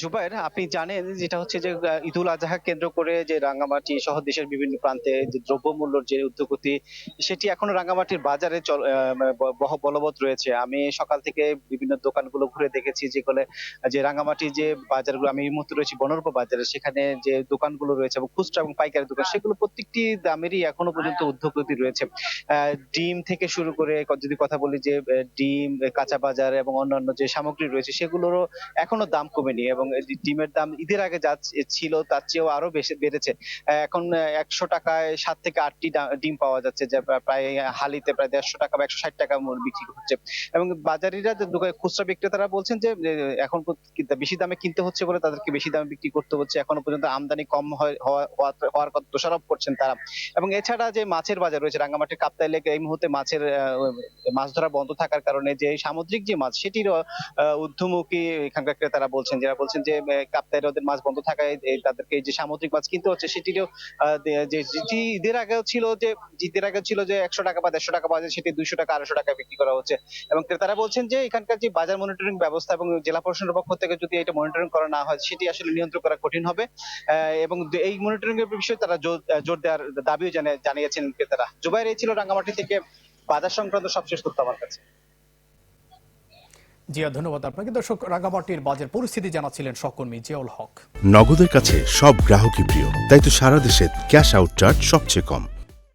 জুবায়ের, আপনি জানেন যেটা হচ্ছে যে ঈদুল আজহা কেন্দ্র করে যে রাঙামাটি সহ দেশের বিভিন্ন প্রান্তে যে দ্রব্যমূল্যর যে ঊর্ধ্বগতি, সেটি এখনো রাঙামাটির বাজারে বলবৎ রয়েছে। আমি সকাল থেকে বিভিন্ন দোকানগুলো ঘুরে দেখেছি, যেগুলো যে রাঙামাটির যে বাজারগুলো, আমি এই মুহূর্তে রয়েছি বনরূপা বাজারে, সেখানে যে দোকানগুলো রয়েছে এবং খুচরা এবং পাইকারি দোকান, সেগুলো প্রত্যেকটি দামেরই এখনো পর্যন্ত ঊর্ধ্বগতি রয়েছে। ডিম থেকে শুরু করে যদি কথা বলি, যে ডিম, কাঁচা বাজার এবং অন্যান্য যে সামগ্রী রয়েছে, সেগুলোরও এখনো দাম কমেনি এবং এই ডিমের দাম ঈদের আগে যা ছিল তার চেয়েও আরো বেশি বেড়েছে। এখন ১০০ টাকায় ৭ থেকে ৮ টি ডিম পাওয়া যাচ্ছে, যা প্রায় হালিতে প্রায় ১৫০ টাকা বা ১৬০ টাকা বিক্রি হচ্ছে। এবং বাজারিরা, যে খুচরা বিক্রেতারা বলছেন যে এখন বেশি দামে কিনতে হচ্ছে বলে তাদেরকে বেশি দামে বিক্রি করতে হচ্ছে। এখনো পর্যন্ত আমদানি কম হওয়ার কথা দোষারোপ করছেন তারা। এবং এছাড়া যে মাছের বাজার রয়েছে, রাঙ্গামাটির কাপ্তাই লেকে এই মুহূর্তে মাছ ধরা বন্ধ থাকার কারণে যে সামুদ্রিক যে মাছ, সেটিরও ঊর্ধ্বমুখী এখানকার ক্রেতারা বলছেন, যারা বলছেন যে কাপ্তাই হ্রদের মাছ বন্ধ থাকায় তাদেরকে এই যে সামুদ্রিক মাছ কিনতে হচ্ছে, সেটিরও যে যেটি ঈদের আগেও ছিল যে ১০০ টাকা বা ১৫০ টাকা পাওয়া যায়, সেটি ২০০ টাকা ২৫০ টাকায় বিক্রি করা হচ্ছে। এবং ক্রেতারা বলছেন যে এখানকার যে বাজার মনিটরিং ব্যবস্থা এবং জেলা প্রশাসনের পক্ষ থেকে যদি এটা মনিটরিং করা না হয়, সেটি আসলে নিয়ন্ত্রণ করা কঠিন হবে। এবং এই মনিটরিং এর বিষয়ে তারা জোর দেওয়ার দাবিও জানিয়েছেন ক্রেতারা। জুবাইর, এই ছিল রাঙ্গামাটি থেকে বাজার সংক্রান্ত সবশেষ তথ্য আমার কাছে। জিয়া, ধন্যবাদ আপনাকে। দর্শক, রাঙ্গামাটির বাজার পরিস্থিতি জানাচ্ছিলেন সহকর্মী জিয়াউল হক। নগদের কাছে সব গ্রাহকই প্রিয়, তাই তো সারা দেশে ক্যাশ আউট চার্জ সবচেয়ে কম।